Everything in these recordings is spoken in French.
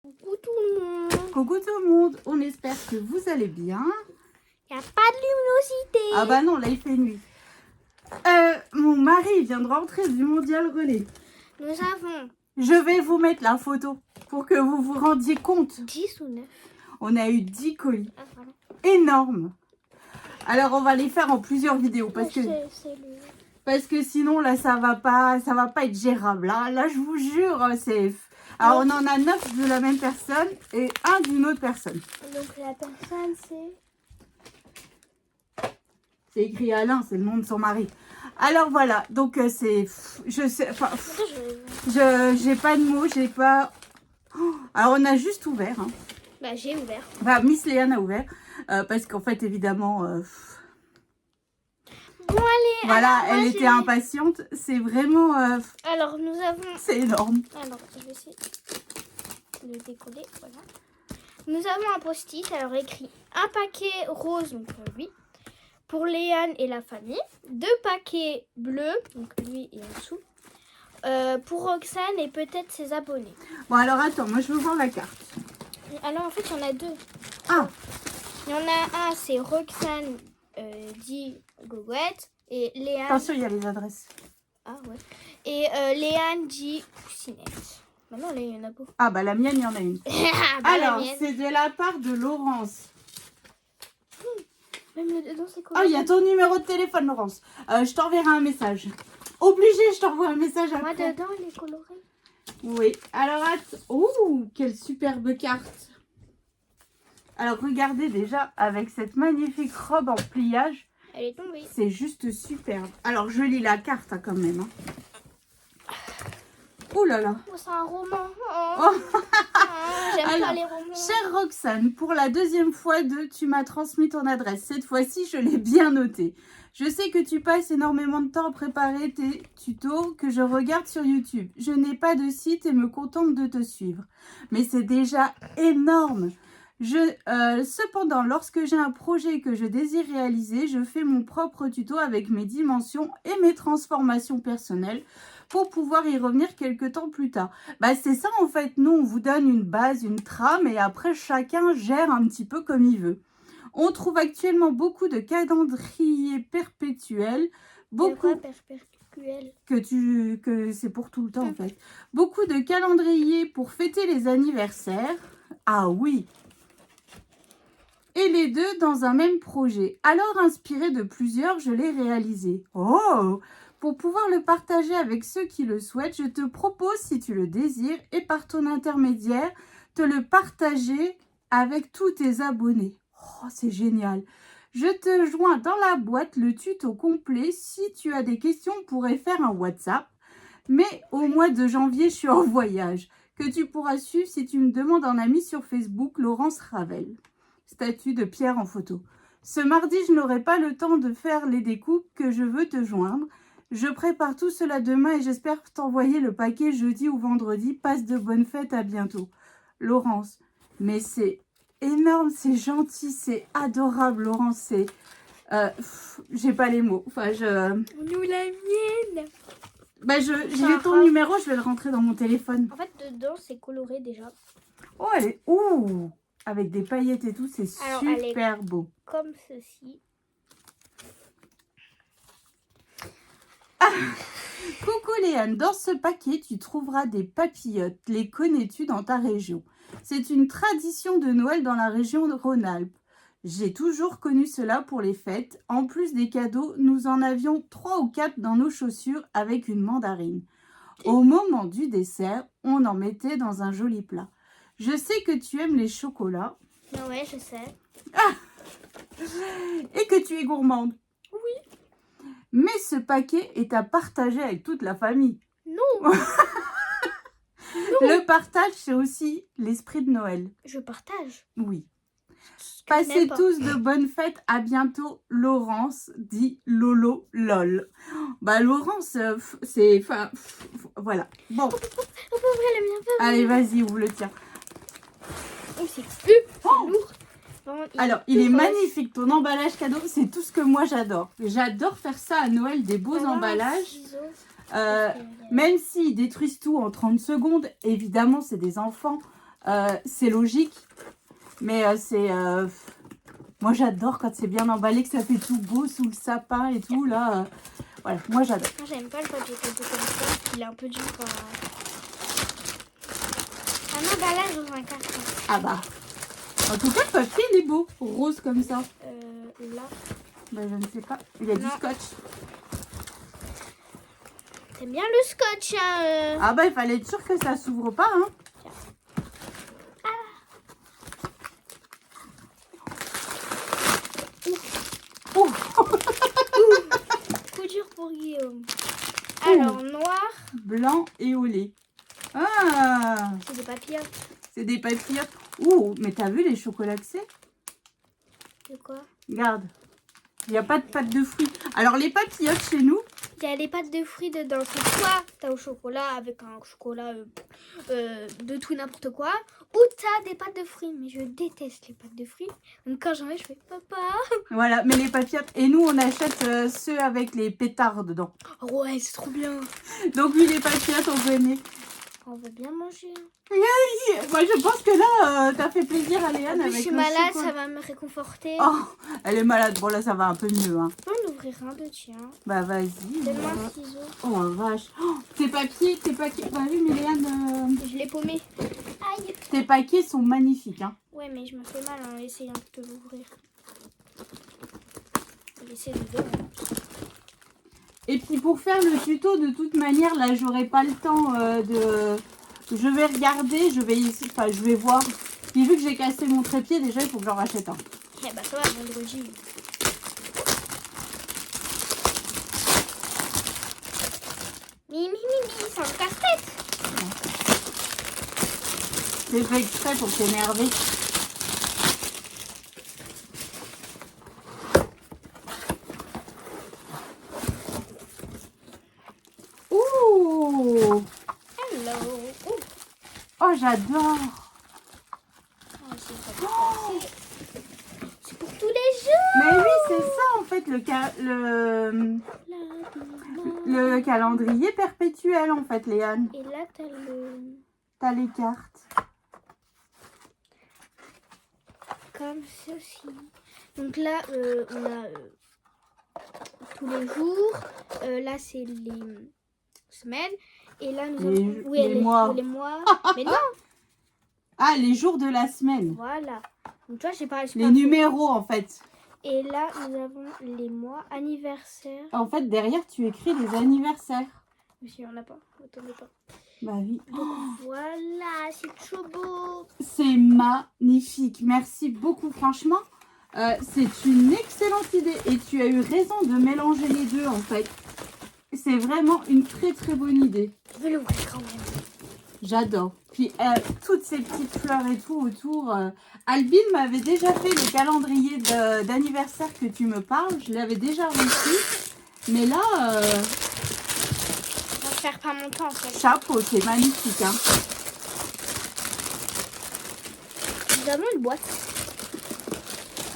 Coucou tout le monde. Coucou tout le monde, on espère que vous allez bien. Il n'y a pas de luminosité. Ah bah non, là il fait nuit. Mon mari vient de rentrer du mondial relais. Nous avons Je vais vous mettre la photo pour que vous vous rendiez compte. 10 ou 9. On a eu 10 colis, Ah, voilà. énormes. Alors on va les faire en plusieurs vidéos parce que sinon là ça va pas être gérable. Là je vous jure, c'est... Alors on en a 9 de la même personne et un d'une autre personne. Donc la personne c'est... C'est écrit Alain, c'est le nom de son mari. Alors voilà, donc c'est... Je sais... Enfin, j'ai pas de mots, j'ai pas... Oh, alors on a juste ouvert. Hein. Bah j'ai ouvert. Bah, Miss Léane a ouvert. Parce qu'en fait, évidemment... Bon allez. voilà, alors, elle moi, était impatiente. C'est vraiment... Alors nous avons... c'est énorme. Alors je vais essayer de le décoller. Voilà. Nous avons un post-it. Alors écrit un paquet rose, donc lui. Pour Léane et la famille. 2 paquets bleus, donc lui et en dessous. Pour Roxane et peut-être ses abonnés. Bon, alors attends, moi je veux voir la carte. Alors en fait, il y en a 2. Ah, Il y en a un, c'est Roxane dit Goguette et Léane. attention, il y a les adresses. Ah ouais. Et Léane dit Poussinette. Maintenant, là, il y en a beaucoup. Ah, bah la mienne, il y en a une. Ah, bah, la Alors, mienne. c'est de la part de Laurence. Même le dedans, c'est quoi? Oh, il y a ton numéro de téléphone, Laurence. Je t'enverrai un message. Obligé, je t'envoie un message Moi, après. dedans, il est coloré. Oui. Alors, attends. Ouh, quelle superbe carte. Alors, regardez déjà, avec cette magnifique robe en pliage. Elle est tombée. C'est juste superbe. Alors, je lis la carte hein, quand même. Hein. Oh là là. Oh, c'est un roman. Oh. J'aime Alors, pas les romans. Chère Roxane, pour la 2e fois tu m'as transmis ton adresse. Cette fois-ci, je l'ai bien notée. Je sais que tu passes énormément de temps à préparer tes tutos que je regarde sur YouTube. Je n'ai pas de site et me contente de te suivre. Mais c'est déjà énorme. Cependant, lorsque j'ai un projet que je désire réaliser, je fais mon propre tuto avec mes dimensions et mes transformations personnelles pour pouvoir y revenir quelques temps plus tard. Bah, c'est ça en fait, nous on vous donne une base, une trame et après chacun gère un petit peu comme il veut. On trouve actuellement beaucoup de calendriers perpétuels, beaucoup perpétuel. que c'est pour tout le temps en fait. Beaucoup de calendriers pour fêter les anniversaires. Ah oui. Et les 2 dans un même projet. Alors inspiré de plusieurs, je l'ai réalisé. Oh! Pour pouvoir le partager avec ceux qui le souhaitent, je te propose, si tu le désires, et par ton intermédiaire, te le partager avec tous tes abonnés. Oh, c'est génial! Je te joins dans la boîte le tuto complet. Si tu as des questions, on pourrait faire un WhatsApp. Mais au mois de janvier, je suis en voyage. Que tu pourras suivre si tu me demandes un ami sur Facebook, Laurence Ravel. Statue de Pierre en photo. Ce mardi, je n'aurai pas le temps de faire les découpes que je veux te joindre. Je prépare tout cela demain et j'espère t'envoyer le paquet jeudi ou vendredi. Passe de bonnes fêtes, à bientôt. Laurence, mais c'est énorme, c'est gentil, c'est adorable, Laurence. C'est... j'ai pas les mots. Enfin, Nous, la mienne. Bah, j'ai ton numéro, je vais le rentrer dans mon téléphone. En fait, dedans, c'est coloré déjà. Oh, elle est... Ouh! Avec des paillettes et tout, c'est super beau. Comme ceci. Ah, coucou Léane, dans ce paquet, tu trouveras des papillotes. Les connais-tu dans ta région? C'est une tradition de Noël dans la région de Rhône-Alpes. J'ai toujours connu cela pour les fêtes. En plus des cadeaux, nous en avions 3 ou 4 dans nos chaussures avec une mandarine. Au moment du dessert, on en mettait dans un joli plat. Je sais que tu aimes les chocolats. Ouais, je sais. Ah, et que tu es gourmande. Oui. Mais ce paquet est à partager avec toute la famille. Non. Le partage, c'est aussi l'esprit de Noël. Je partage. Oui. Passez tous de bonnes fêtes. À bientôt. Laurence dit Lolo LOL. Bah, Laurence, c'est... Enfin, voilà. Bon. On peut ouvrir le mien. Allez, vas-y, ouvre le tien. Oh, c'est lourd. Bon, alors, il est magnifique. Ton emballage cadeau, c'est tout ce que moi j'adore. J'adore faire ça à Noël, des beaux emballages. Même s'ils détruisent tout en 30 secondes, évidemment, c'est des enfants. c'est logique. Mais moi, j'adore quand c'est bien emballé, que ça fait tout beau sous le sapin et tout. Là, voilà, moi, j'adore. Moi, j'aime pas le papier cadeau comme ça. Il est un peu dur à... Un emballage dans un carton. Ah bah. En tout cas, le papier, il est beau. Rose comme ça. Là. Bah, je ne sais pas. Il y a du Non. scotch. T'aimes bien le scotch, hein Ah bah, il fallait être sûr que ça s'ouvre pas, hein. Oh. Coup dur pour Guillaume. Alors, noir. Blanc et au lait. Ah, C'est des papillotes. c'est des papillotes. Ouh, mais t'as vu les chocolats que c'est? De quoi? Regarde. Il n'y a pas de pâte de fruits. Alors, les papillotes chez nous, Il y a les pâtes de fruits dedans. C'est soit t'as au chocolat avec un chocolat de tout et n'importe quoi, ou t'as des pâtes de fruits. Mais je déteste les pâtes de fruits. Donc quand j'en ai, je fais papa. voilà, mais les papillotes. Et nous, on achète ceux avec les pétards dedans. Oh ouais, c'est trop bien. Donc, oui, les papillotes, on connaît. On va bien manger. Moi, je pense que là, t'as fait plaisir à Léane En plus, avec je suis le malade, chocolat. ça va me réconforter. Oh, elle est malade. Bon, là, ça va un peu mieux, hein. Je peux en ouvrir un de tiens. Bah, vas-y. Donne-moi un ciseau. Oh, vache. Oh, tes papiers. T'as vu, mais Léane, Je l'ai paumé. Aïe. tes paquets sont magnifiques, hein. Ouais, mais je me fais mal en essayant de l'ouvrir. Je vais essayer de l'ouvrir. Et puis pour faire le tuto, de toute manière, là, j'aurai pas le temps de... Je vais regarder, je vais voir. Puis vu que j'ai cassé mon trépied, déjà, il faut que j'en rachète un. Eh bah ça va, vendredi. Mimi, c'est un casse-tête. C'est fait exprès pour t'énerver. Ouh! Hello. Oh, j'adore! C'est pour tous les jours. Mais oui, c'est ça, en fait, le calendrier perpétuel, en fait, Léane. Et là, T'as les cartes. comme ceci. Donc là, on a tous les jours. Là, c'est les semaines. Et là, nous avons les mois. les mois. Mais non, Ah, les jours de la semaine. voilà. Donc toi, j'ai pas Les numéros, en fait. Et là, nous avons les mois anniversaires. En fait, derrière, tu écris les anniversaires. Mais si, on n'a pas. Attendez pas. Bah oui. Donc voilà, c'est trop beau. C'est magnifique. Merci beaucoup. Franchement, c'est une excellente idée. Et tu as eu raison de mélanger les deux, en fait. C'est vraiment une très, très bonne idée. Je vais l'ouvrir quand même. J'adore. Puis, toutes ces petites fleurs et tout autour. Albine m'avait déjà fait le calendrier d'anniversaire que tu me parles. Je l'avais déjà reçu. Mais là... Je vais faire pas mon temps en fait. chapeau, c'est magnifique, hein. Nous avons une boîte.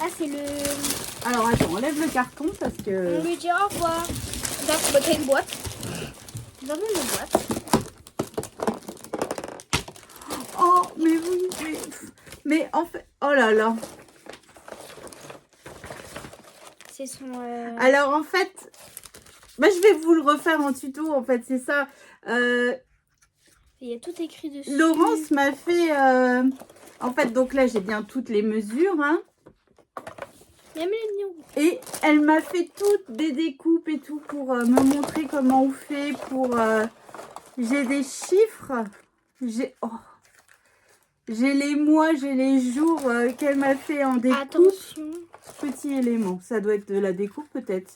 Ah, c'est le... Alors, attends, enlève le carton parce que... On lui dit au revoir. Donc, t'as une boîte. Nous avons une boîte. Oh, mais oui, mais en fait... Oh là là. C'est son... Alors, en fait... Bah, je vais vous le refaire en tuto, en fait, c'est ça. Il y a tout écrit dessus. Laurence m'a fait... En fait, donc là, j'ai bien toutes les mesures, hein. Même les nions. Et elle m'a fait toutes des découpes et tout pour me montrer comment on fait pour... J'ai des chiffres. J'ai les mois, j'ai les jours qu'elle m'a fait en découpe. Attention. Petit élément. Ça doit être de la découpe peut-être.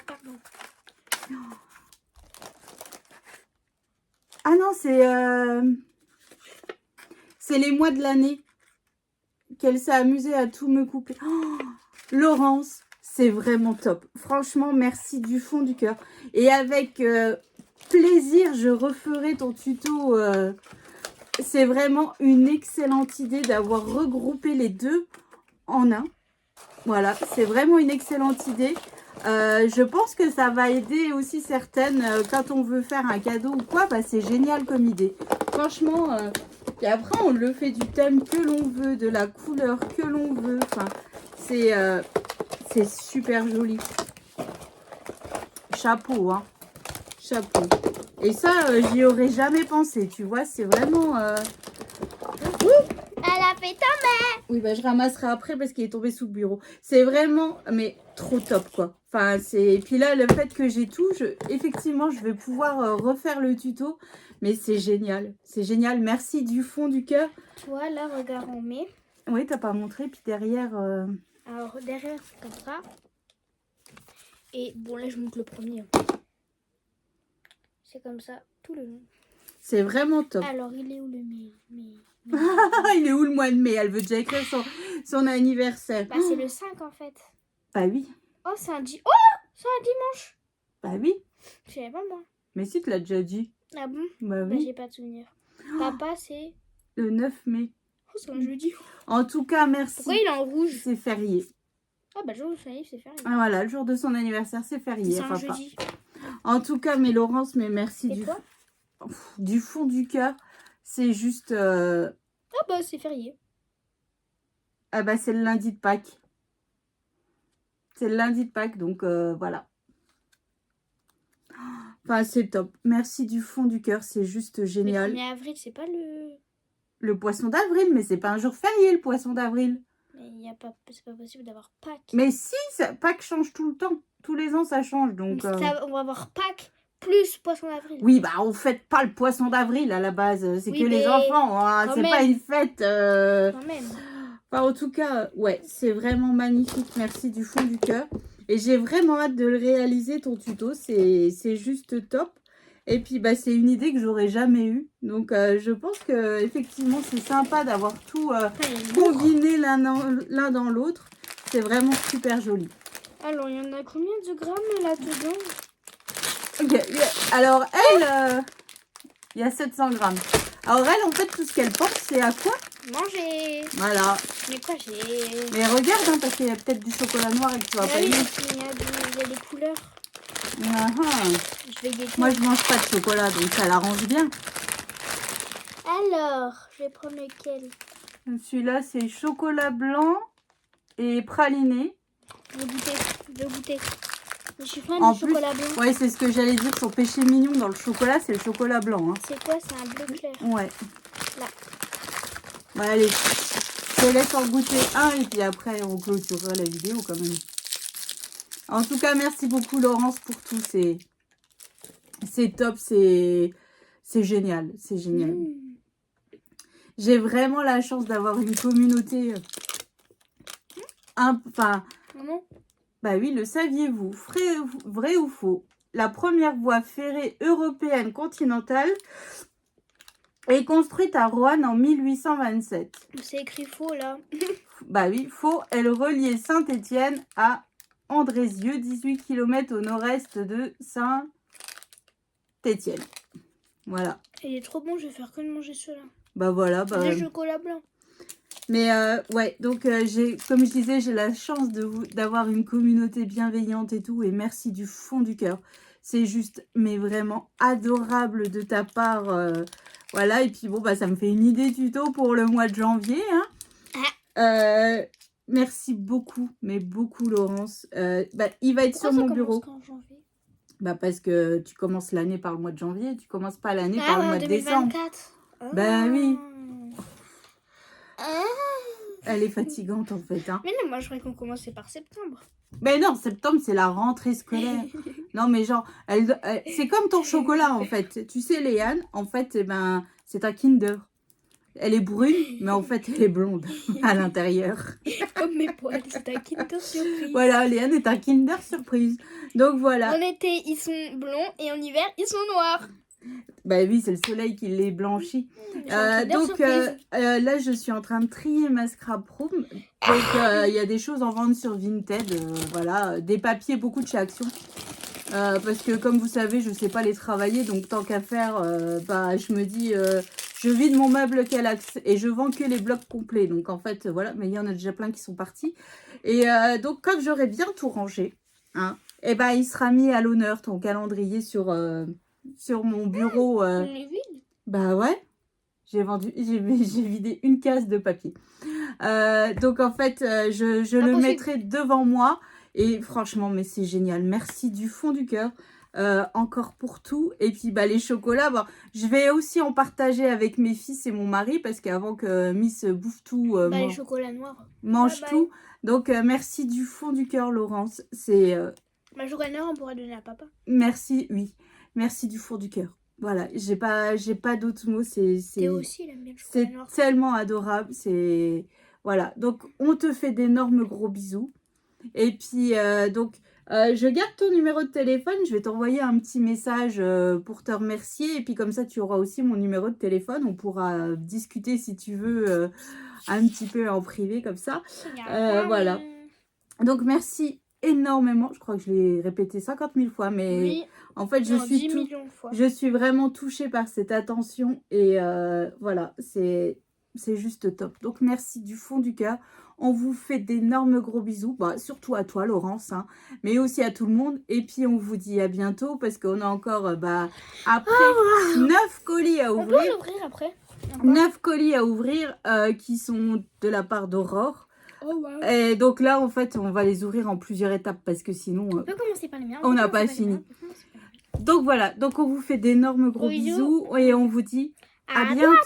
Pardon. Ah non, c'est les mois de l'année qu'elle s'est amusée à tout me couper. Oh, Laurence, c'est vraiment top. Franchement, merci du fond du cœur. Et avec plaisir, je referai ton tuto. C'est vraiment une excellente idée d'avoir regroupé les deux en un. Voilà, c'est vraiment une excellente idée. Je pense que ça va aider aussi certaines quand on veut faire un cadeau ou quoi. Bah, c'est génial comme idée. Franchement, Puis après, on le fait du thème que l'on veut, de la couleur que l'on veut. Enfin, c'est super joli. Chapeau, hein. Chapeau. Et ça, j'y aurais jamais pensé, tu vois. C'est vraiment... Elle a fait tomber. Oui, bah, je ramasserai après parce qu'il est tombé sous le bureau. C'est vraiment, mais trop top, quoi. Enfin, c'est... Puis là, le fait que j'ai tout, effectivement, je vais pouvoir refaire le tuto. Mais c'est génial. C'est génial. Merci du fond du cœur. Tu vois, là, regarde, on met. Oui, t'as pas montré. Puis derrière... Alors, derrière, c'est comme ça. Et bon, là, je montre le premier. C'est comme ça, tout le long. C'est vraiment top. Alors, il est où le mai? Il est où le mois de mai? Elle veut déjà écrire son anniversaire. Bah, c'est le 5 en fait. Bah oui. Oh, c'est un dimanche. Bah oui. Je savais pas moi. Mais si, tu l'as déjà dit. Ah bon? Bah Bah, oui. j'ai pas de souvenir. Papa, c'est... Le 9 mai. Oh, c'est un jeudi. En tout cas, merci. Pourquoi il est en rouge? C'est férié. Ah bah, le jour de son anniversaire, c'est férié. Ah, voilà, le jour de son anniversaire, c'est férié. C'est un Papa. jeudi. En tout cas, mais Laurence, mais merci Et toi? du fond du cœur. C'est juste... Ah bah, c'est férié. Ah bah, c'est le lundi de Pâques. C'est le lundi de Pâques, donc voilà. Enfin, c'est top. Merci du fond du cœur, c'est juste génial. Le 1er avril, c'est pas le... Le poisson d'avril, mais c'est pas un jour férié, le poisson d'avril. Mais c'est pas possible d'avoir Pâques. Mais si, Pâques change tout le temps. Tous les ans, ça change, donc... On va avoir Pâques plus poisson d'avril. Oui, bah, on fête pas le poisson d'avril, à la base. C'est Oui, que les mais enfants, hein. C'est pas une fête... Quand même. Enfin, en tout cas, ouais, c'est vraiment magnifique. Merci du fond du cœur. Et j'ai vraiment hâte de le réaliser, ton tuto. C'est juste top. Et puis, bah, c'est une idée que j'aurais jamais eue. Donc, je pense que effectivement, c'est sympa d'avoir tout combiné l'un dans l'autre. C'est vraiment super joli. Alors, il y en a combien de grammes là-dedans? Ok, alors elle, il y a 700 grammes. Alors elle, en fait, tout ce qu'elle porte, c'est à quoi? Manger. Voilà. Mais quoi, j'ai... Mais regarde, hein, parce qu'il y a peut-être du chocolat noir et que tu vas Ah pas oui, aimer. il y a des couleurs. Ah, ah. Je vais guetter. Moi, je mange pas de chocolat, donc ça l'arrange bien. Alors, je vais prendre lequel? Celui-là, c'est chocolat blanc et praliné. Je vais goûter. Je suis fan En du plus, chocolat blanc. Ouais, c'est ce que j'allais dire. Son péché mignon dans le chocolat, c'est le chocolat blanc. Hein. C'est quoi? C'est un bleu clair. Ouais. Là. Bah, allez, je te laisse en goûter un et puis après, on clôturera la vidéo quand même. En tout cas, merci beaucoup Laurence pour tout. C'est top, c'est génial. C'est génial. Mmh. J'ai vraiment la chance d'avoir une communauté... Enfin... Maman? Bah oui, le saviez-vous? Vrai ou faux? La première voie ferrée européenne continentale est construite à Roanne en 1827. C'est écrit faux là. Bah oui, faux. Elle reliait Saint-Étienne à Andrézieux, 18 km au nord-est de Saint-Étienne. Voilà. Il est trop bon, je vais faire que de manger cela. Bah voilà. Bah... Le chocolat blanc. Mais ouais, donc comme je disais, j'ai la chance d'avoir une communauté bienveillante et tout. Et merci du fond du cœur. C'est juste, mais vraiment adorable de ta part. Voilà, et puis bon, bah ça me fait une idée tuto pour le mois de janvier. Hein. Merci beaucoup, mais beaucoup Laurence. Bah, il va être sur mon bureau. Quand janvier? Bah parce que tu commences l'année par le mois de janvier. Tu commences pas l'année par le mois de 2024. décembre. Bah oui. Elle est fatigante en fait. Hein. Mais non, moi je croyais qu'on commençait par septembre. Mais non, septembre c'est la rentrée scolaire. Non mais genre, c'est comme ton chocolat en fait. Tu sais Léane, en fait, eh ben, c'est un Kinder. Elle est brune, mais en fait elle est blonde à l'intérieur. Comme mes poils, c'est un Kinder surprise. Voilà, Léane est un Kinder surprise. Donc voilà. En été, ils sont blonds et en hiver, ils sont noirs. Bah oui, c'est le soleil qui les blanchit. Donc là, je suis en train de trier ma scrap room. Donc il y a des choses en vente sur Vinted. Voilà, des papiers, beaucoup de chez Action. Parce que comme vous savez, je ne sais pas les travailler. Donc tant qu'à faire, bah, je me dis, je vide mon meuble Calax et je vends que les blocs complets. Donc en fait, voilà, mais il y en a déjà plein qui sont partis. Et donc quand j'aurai bien tout rangé, hein, et ben, il sera mis à l'honneur ton calendrier sur mon bureau. On est vide. Bah ouais. J'ai vidé une case de papier. Donc en fait, je le mettrai devant moi. Et franchement, mais c'est génial. Merci du fond du cœur. Encore pour tout. Et puis bah, les chocolats, bon, je vais aussi en partager avec mes fils et mon mari. Parce qu'avant que Miss bouffe tout, les chocolats noirs. mange tout. Donc merci du fond du cœur, Laurence. C'est... Le chocolat noir, on pourra donner à papa. Merci, oui. Merci du fond du cœur. Voilà, j'ai pas d'autres mots. Théo aussi, il aime bien le chocolat noir. C'est tellement adorable. C'est... Voilà, donc on te fait d'énormes gros bisous. Et puis, je garde ton numéro de téléphone. Je vais t'envoyer un petit message pour te remercier. Et puis comme ça, tu auras aussi mon numéro de téléphone. On pourra discuter si tu veux un petit peu en privé comme ça. Voilà. Donc merci énormément. Je crois que je l'ai répété 50 000 fois. Mais oui. En fait, je suis vraiment touchée par cette attention. Et voilà, c'est juste top. Donc merci du fond du cœur. On vous fait d'énormes gros bisous, bah, surtout à toi Laurence, hein, mais aussi à tout le monde. Et puis on vous dit à bientôt parce qu'on a encore après 9 colis à ouvrir. On peut l'ouvrir après. 9 colis à ouvrir qui sont de la part d'Aurore. Oh, wow. Et donc là en fait on va les ouvrir en plusieurs étapes parce que sinon on peut commencer par les miens. On n'a pas fini. Donc voilà, donc on vous fait d'énormes gros bisous et on vous dit à bientôt.